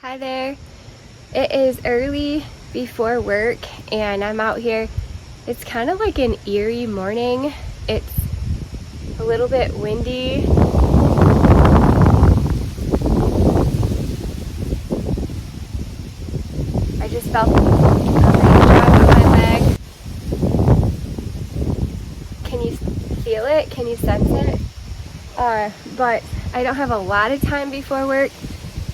Hi there. It is early before work and I'm out here. It's kind of like an eerie morning. It's a little bit windy. I just felt a raindrop on my leg. Can you feel it? Can you sense it? But I don't have a lot of time before work.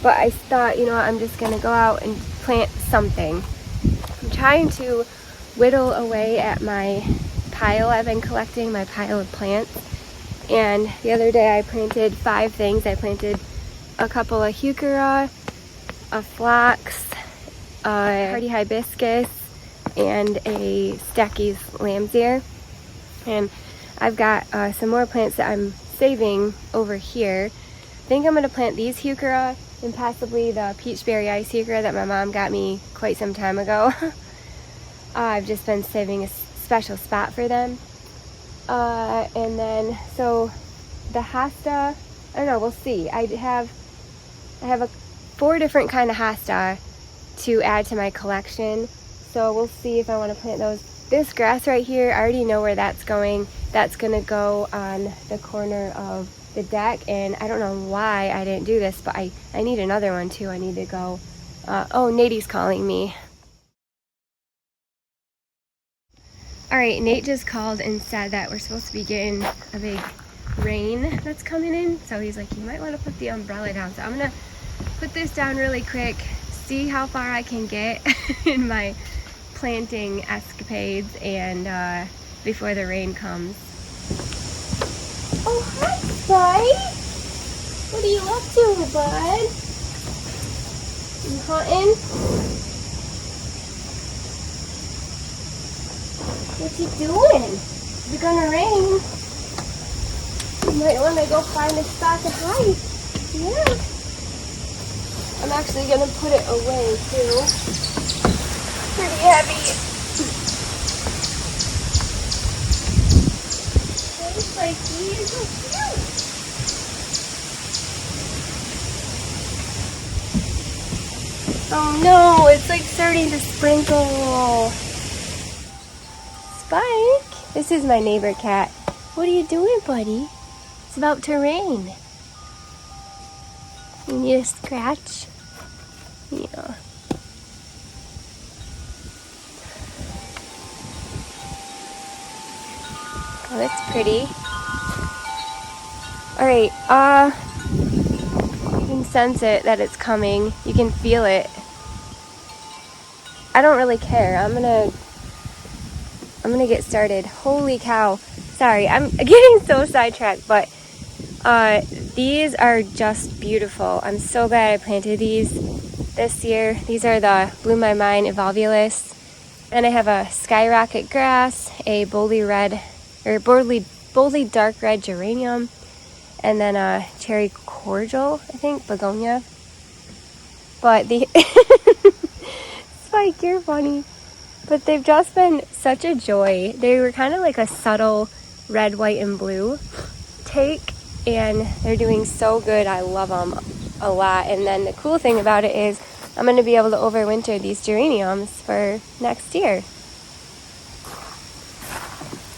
But I thought, you know what, I'm just gonna go out and plant something. I'm trying to whittle away at my pile I've been collecting, my pile of plants. And the other day I planted 5 things. I planted a couple of Heuchera, a phlox, a hardy hibiscus, and a Stacky's lamb's ear. And I've got some more plants that I'm saving over here. I think I'm gonna plant these Heuchera and possibly the peachberry ice Heuchera that my mom got me quite some time ago. I've just been saving a special spot for them. And then, so the hosta, I don't know, we'll see. I have 4 different kind of hosta to add to my collection. So we'll see if I want to plant those. This grass right here, I already know where that's going. That's gonna go on the corner of the deck, and I don't know why I didn't do this, but I need another one too. I need to go. Oh, Nate's calling me. All right, Nate just called and said that we're supposed to be getting a big rain that's coming in. So he's like, you might want to put the umbrella down. So I'm gonna put this down really quick, see how far I can get in my planting escapades, and before the rain comes. Oh, hi, bud. What are you up to, bud? You hunting? What you doing? Is it gonna rain? You might want to go find a spot to hide. Yeah. I'm actually gonna put it away too. Pretty heavy. Looks like he is so cute. Oh no, it's like starting to sprinkle. Spike, this is my neighbor cat. What are you doing, buddy? It's about to rain. You need a scratch? Yeah. Oh, that's pretty. Alright, you can sense it, that it's coming. You can feel it. I don't really care. I'm gonna get started. Holy cow. Sorry, I'm getting so sidetracked, but these are just beautiful. I'm so glad I planted these this year. These are the Bloom My Mind Evolvulus. Then I have a skyrocket grass, a boldly dark red geranium, and then a cherry cordial, I think, begonia. But the Spike, you're funny. But they've just been such a joy. They were kind of like a subtle red, white, and blue take, and they're doing so good. I love them a lot. And then the cool thing about it is I'm going to be able to overwinter these geraniums for next year.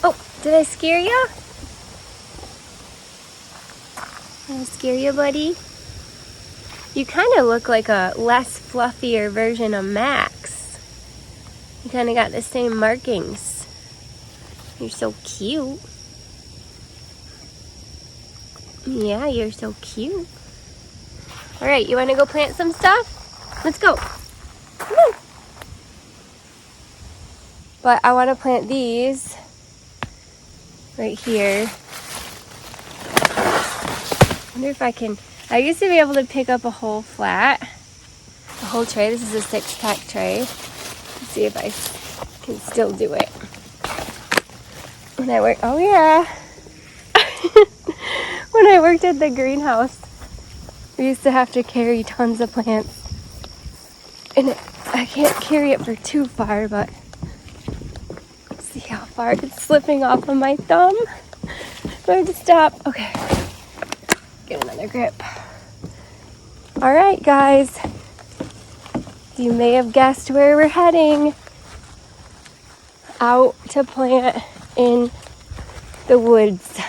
Oh, did I scare you? Did I scare you, buddy? You kind of look like a less fluffier version of Max. You kind of got the same markings. You're so cute. Yeah, you're so cute. All right, you want to go plant some stuff? Let's go. Come on. But I want to plant these right here. I wonder if I can. I used to be able to pick up a whole flat, a whole tray. This is a 6-pack tray. Let's see if I can still do it. When I work, oh yeah. When I worked at the greenhouse, we used to have to carry tons of plants. And I can't carry it for too far, but see how far it's slipping off of my thumb. Do I have to stop? Okay. Get another grip. All right, guys. You may have guessed where we're heading. Out to plant in the woods.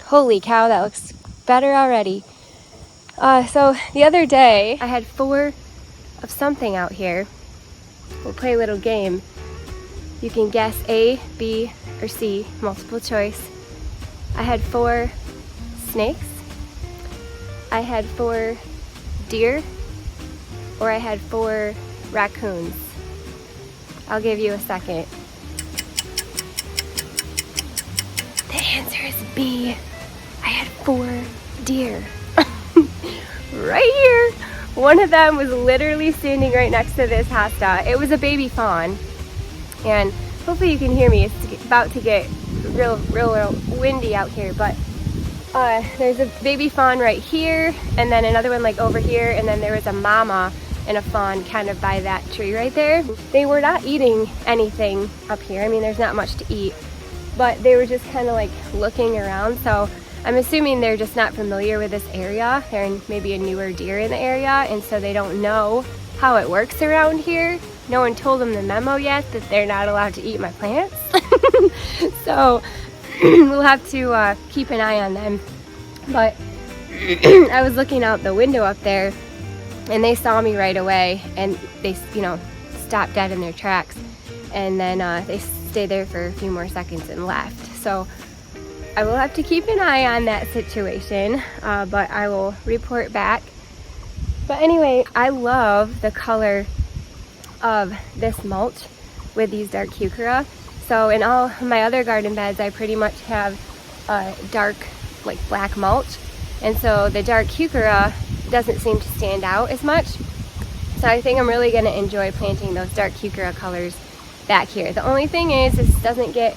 Holy cow, that looks better already. So the other day, I had 4 of something out here. We'll play a little game. You can guess A, B, or C, multiple choice. I had 4 snakes, I had 4 deer, or I had 4 raccoons. I'll give you a second. The answer is B. I had 4 deer. Right here. One of them was literally standing right next to this hosta. It was a baby fawn. And hopefully you can hear me. It's about to get real windy out here, but there's a baby fawn right here, and then another one like over here, and then there was a mama and a fawn kind of by that tree right there. They were not eating anything up here. I mean, there's not much to eat, but they were just kind of like looking around. So I'm assuming they're just not familiar with this area. They're maybe a newer deer in the area, and so they don't know how it works around here. No one told them the memo yet that they're not allowed to eat my plants. So we'll have to keep an eye on them. But I was looking out the window up there, and they saw me right away, and they, stopped dead in their tracks, and then they stayed there for a few more seconds and left. So I will have to keep an eye on that situation, but I will report back. But anyway, I love the color of this mulch with these dark heuchera. So in all my other garden beds, I pretty much have dark, like black mulch, and so the dark heuchera doesn't seem to stand out as much. So I think I'm really going to enjoy planting those dark heuchera colors back here. The only thing is, this doesn't get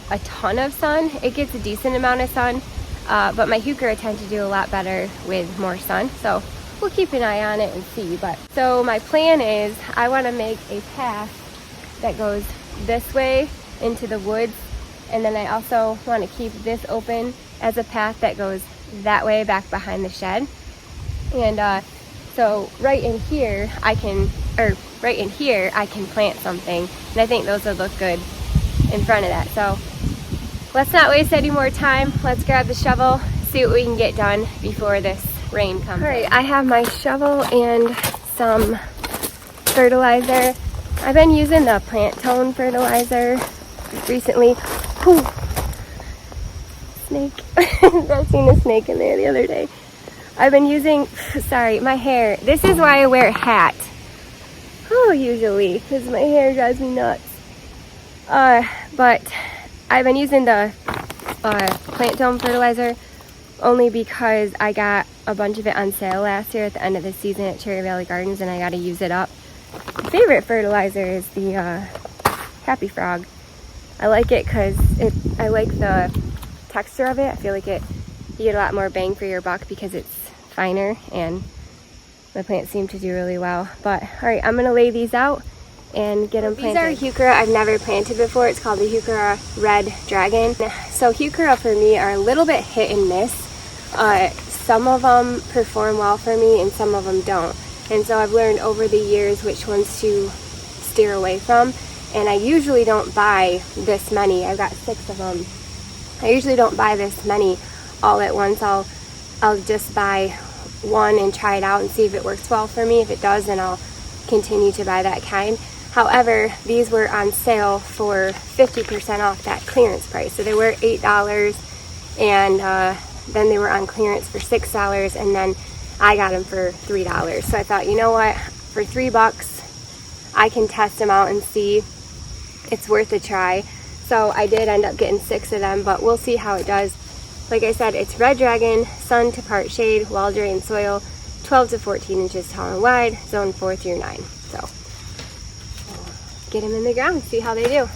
a ton of sun. It gets a decent amount of sun, but my heuchera tend to do a lot better with more sun. So we'll keep an eye on it and see. But so my plan is, I want to make a path that goes this way into the woods, and then I also want to keep this open as a path that goes that way back behind the shed. And so right in here I can plant something, and I think those would look good in front of that. So let's not waste any more time. Let's grab the shovel, see what we can get done before this rain comes. All right, I have my shovel and some fertilizer. I've been using the plant tone fertilizer recently. Ooh. Snake. I seen a snake in there the other day. I've been using, sorry, my hair. This is why I wear a hat. Oh, usually, because my hair drives me nuts. But I've been using the plant tone fertilizer only because I got a bunch of it on sale last year at the end of the season at Cherry Valley Gardens, and I got to use it up. My favorite fertilizer is the Happy Frog. I like it because I like the texture of it. I feel like you get a lot more bang for your buck because it's finer, and my plants seem to do really well. But all right, I'm gonna lay these out and get them planted. These are heuchera I've never planted before. It's called the Heuchera Red Dragon. So heuchera for me are a little bit hit and miss. Some of them perform well for me and some of them don't. And so I've learned over the years which ones to steer away from. And I usually don't buy this many. I've got 6 of them. I usually don't buy this many all at once. I'll just buy one and try it out and see if it works well for me. If it does, then I'll continue to buy that kind. However, these were on sale for 50% off that clearance price. So they were $8, and then they were on clearance for $6, and then I got them for $3. So I thought, you know what, for $3, I can test them out and see. It's worth a try. So I did end up getting 6 of them, but we'll see how it does. Like I said, it's Red Dragon, sun to part shade, well-drained soil, 12 to 14 inches tall and wide, zone 4 through 9. So get them in the ground, see how they do.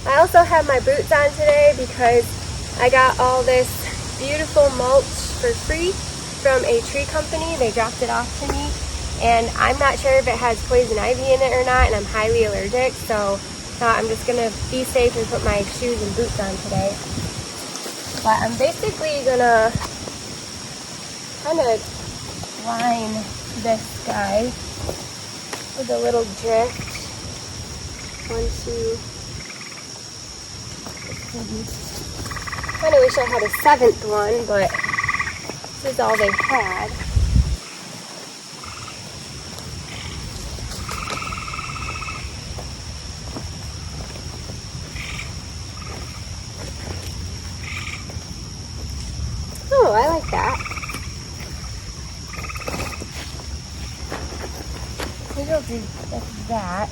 I also have my boots on today because I got all this beautiful mulch for free from a tree company. They dropped it off to me, and I'm not sure if it has poison ivy in it or not, and I'm highly allergic, so I'm just gonna be safe and put my shoes and boots on today. But I'm basically gonna kind of line this guy with a little drift. 1, 2, 3. Kind of wish I had a 7th one, but this is all they had. Oh, I like that. Maybe I'll do that.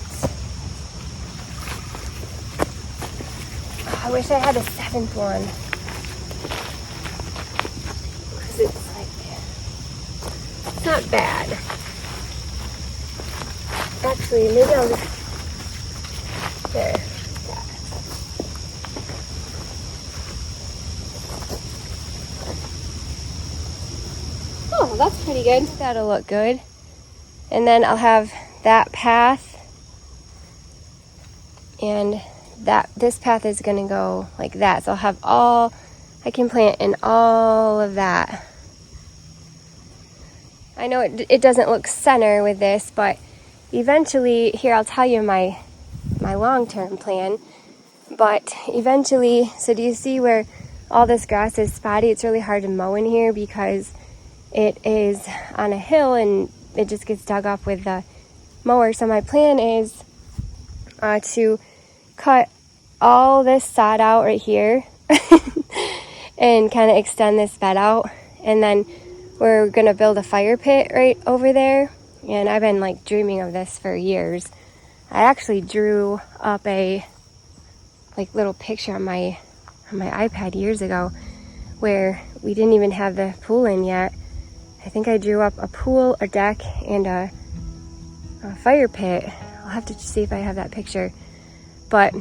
Oh, I wish I had a 7th one. Because it's like, it's not bad. Actually, maybe I'll just, there. Oh, that's pretty good. That'll look good. And then I'll have that path, and this path is gonna go like that. So I'll have I can plant in all of that. I know it doesn't look center with this, but eventually, here I'll tell you my long-term plan. But eventually, so do you see where all this grass is spotty? It's really hard to mow in here because it is on a hill and it just gets dug up with the mower. So my plan is to cut all this sod out right here and kind of extend this bed out. And then we're going to build a fire pit right over there. And I've been like dreaming of this for years. I actually drew up a like little picture on my iPad years ago where we didn't even have the pool in yet. I think I drew up a pool, a deck, and a fire pit. I'll have to see if I have that picture. But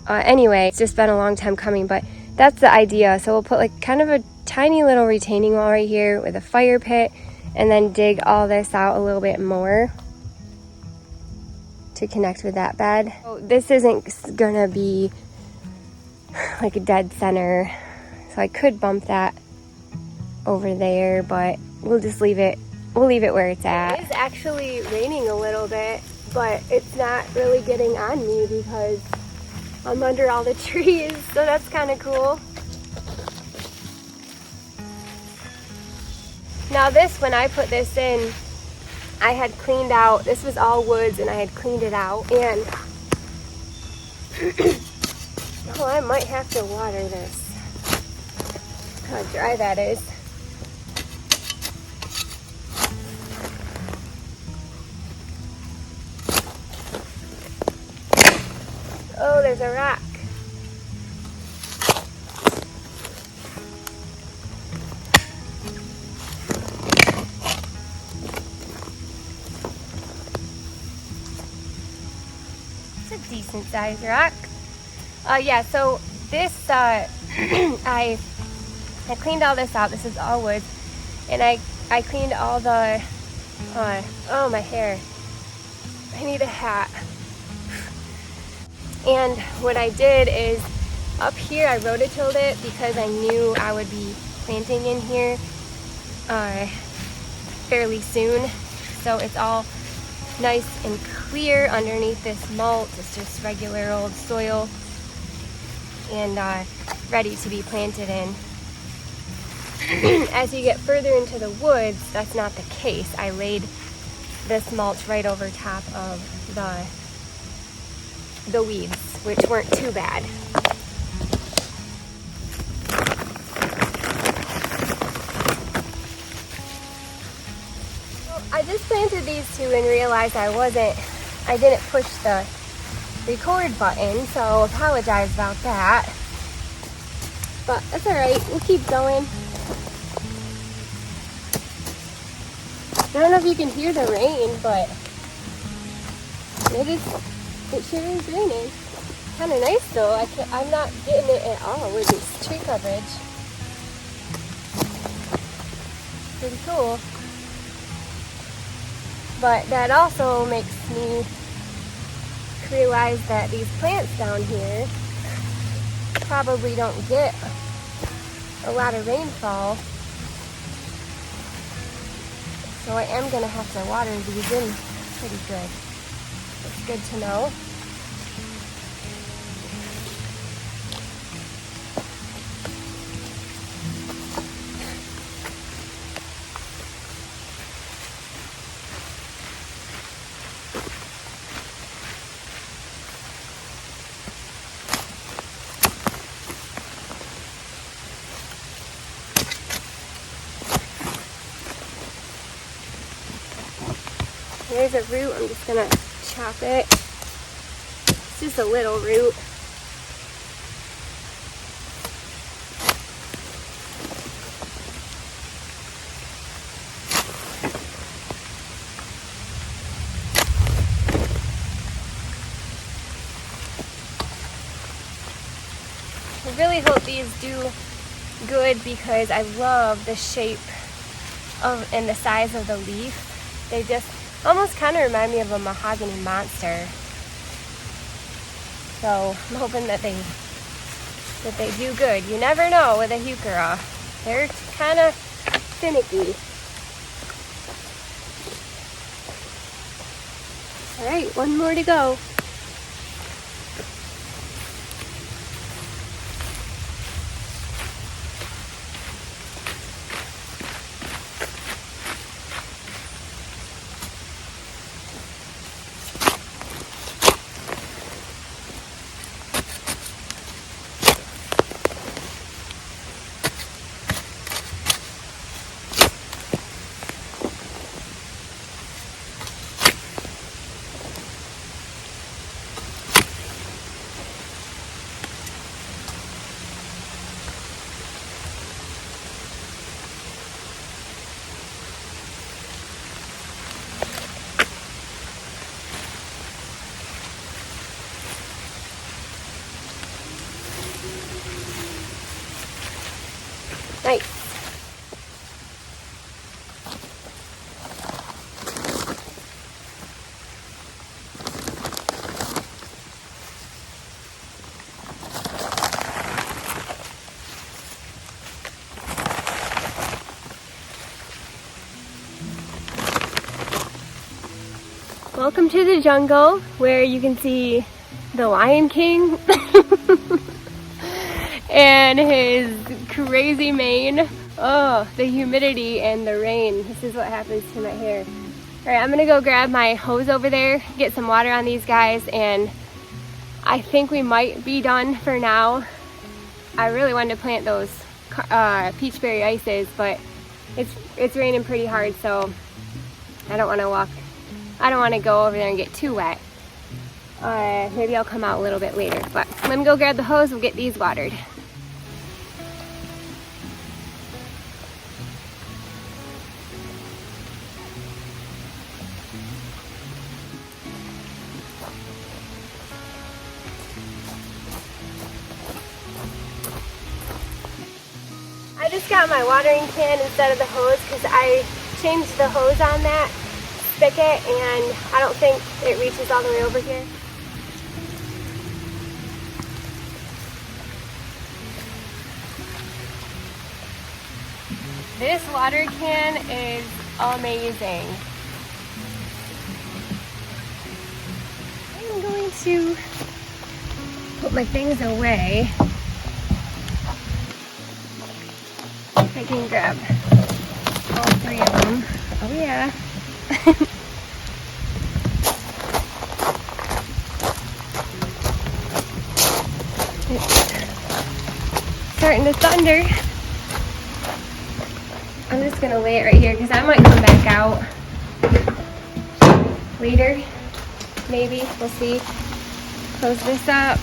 anyway, it's just been a long time coming, but that's the idea. So we'll put like kind of a tiny little retaining wall right here with a fire pit, and then dig all this out a little bit more to connect with that bed. So this isn't gonna be like a dead center, so I could bump that over there, but we'll just leave it where it's at. It is actually raining a little bit, but it's not really getting on me because I'm under all the trees, so that's kind of cool. Now this, when I put this in, I had cleaned out, this was all woods and I had cleaned it out, and oh, I might have to water this. How dry that is. Oh, there's a rock. It's a decent sized rock. Yeah, so this, I cleaned all this out. This is all wood. And I cleaned all the, oh, my hair. I need a hat. And what I did is, up here I rototilled it because I knew I would be planting in here fairly soon. So it's all nice and clear underneath this mulch. It's just regular old soil and ready to be planted in. As you get further into the woods, that's not the case. I laid this mulch right over top of the weeds, which weren't too bad. So I just planted these two and realized I didn't push the record button, so apologize about that. But that's alright, we'll keep going. I don't know if you can hear the rain, but it sure is raining. Kind of nice though. I'm not getting it at all with this tree coverage. Pretty cool. But that also makes me realize that these plants down here probably don't get a lot of rainfall. So I am gonna have to water these in pretty good. It's good to know. There's a root, I'm just gonna chop it. It's just a little root. I really hope these do good because I love the shape of and the size of the leaf. They just almost kind of remind me of a mahogany monster. So I'm hoping that they do good. You never know with a Heuchera. They're kind of finicky. All right, one more to go. Nice. Welcome to the jungle where you can see the Lion King and his crazy mane. Oh, the humidity and the rain. This is what happens to my hair. All right, I'm gonna go grab my hose over there, get some water on these guys, and I think we might be done for now. I really wanted to plant those peachberry ices, but it's raining pretty hard, so I don't want to go over there and get too wet. Maybe I'll come out a little bit later, but let me go grab the hose and get these watered. I just got my watering can instead of the hose because I changed the hose on that spigot and I don't think it reaches all the way over here. This water can is amazing. I'm going to put my things away. I can grab all three of them. Oh yeah. It's starting to thunder. I'm just gonna lay it right here because I might come back out later. Maybe, we'll see. Close this up.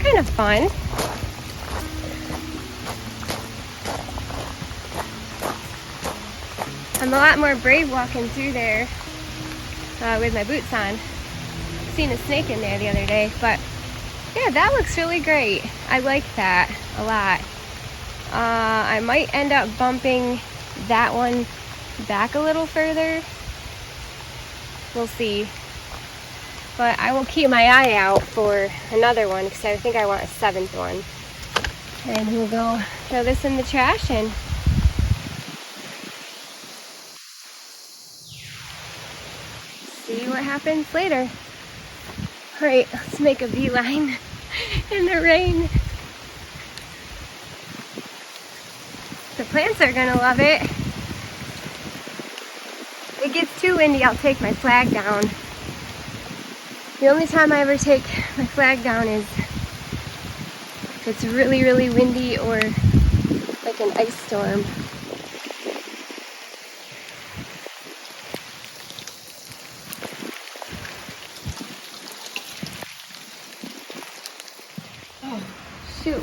Kind of fun. I'm a lot more brave walking through there with my boots on. Seen a snake in there the other day, but yeah, that looks really great. I like that a lot. I might end up bumping that one back a little further. We'll see. But I will keep my eye out for another one because I think I want a 7th one. And we'll go throw this in the trash and see what happens later. All right, let's make a beeline in the rain. The plants are gonna love it. If it gets too windy, I'll take my flag down. The only time I ever take my flag down is if it's really, really windy or like an ice storm. Oh, shoot.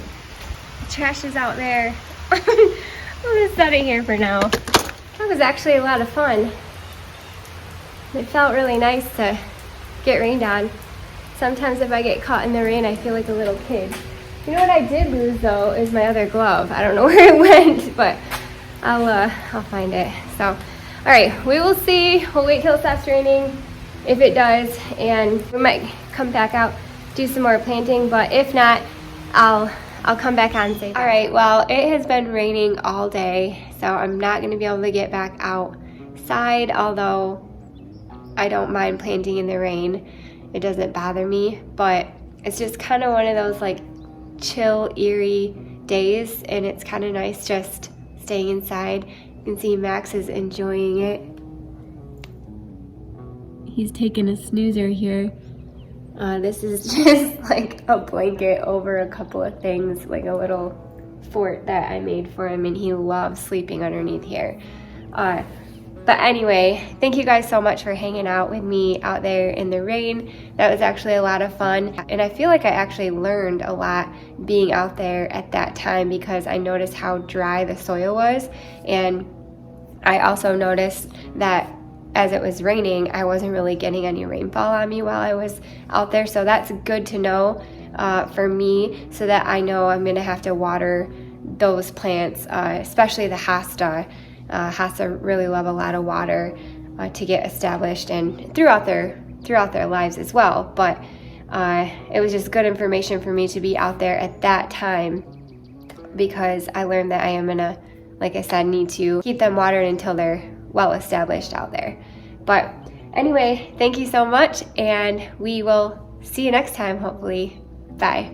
The trash is out there. I'm gonna set it here for now. That was actually a lot of fun. It felt really nice to get rained on. Sometimes if I get caught in the rain, I feel like a little kid. You know what I did lose though is my other glove. I don't know where it went, but I'll find it. So, all right, we will see. We'll wait till it stops raining if it does, and we might come back out, do some more planting, but if not, I'll come back on and say bye. All right, well, it has been raining all day, so I'm not gonna be able to get back outside, although I don't mind planting in the rain. It doesn't bother me, but it's just kind of one of those like chill, eerie days, and it's kind of nice just staying inside. You can see Max is enjoying it. He's taking a snoozer here. This is just like a blanket over a couple of things, like a little fort that I made for him, and he loves sleeping underneath here. But anyway, thank you guys so much for hanging out with me out there in the rain. That was actually a lot of fun, and I feel like I actually learned a lot being out there at that time because I noticed how dry the soil was, and I also noticed that as it was raining, I wasn't really getting any rainfall on me while I was out there, so that's good to know for me, so that I know I'm gonna have to water those plants, especially the hosta. Hosta really love a lot of water to get established and throughout their lives as well. But it was just good information for me to be out there at that time because I learned that I am gonna, like I said, need to keep them watered until they're well established out there. But anyway, thank you so much, and we will see you next time, hopefully. Bye.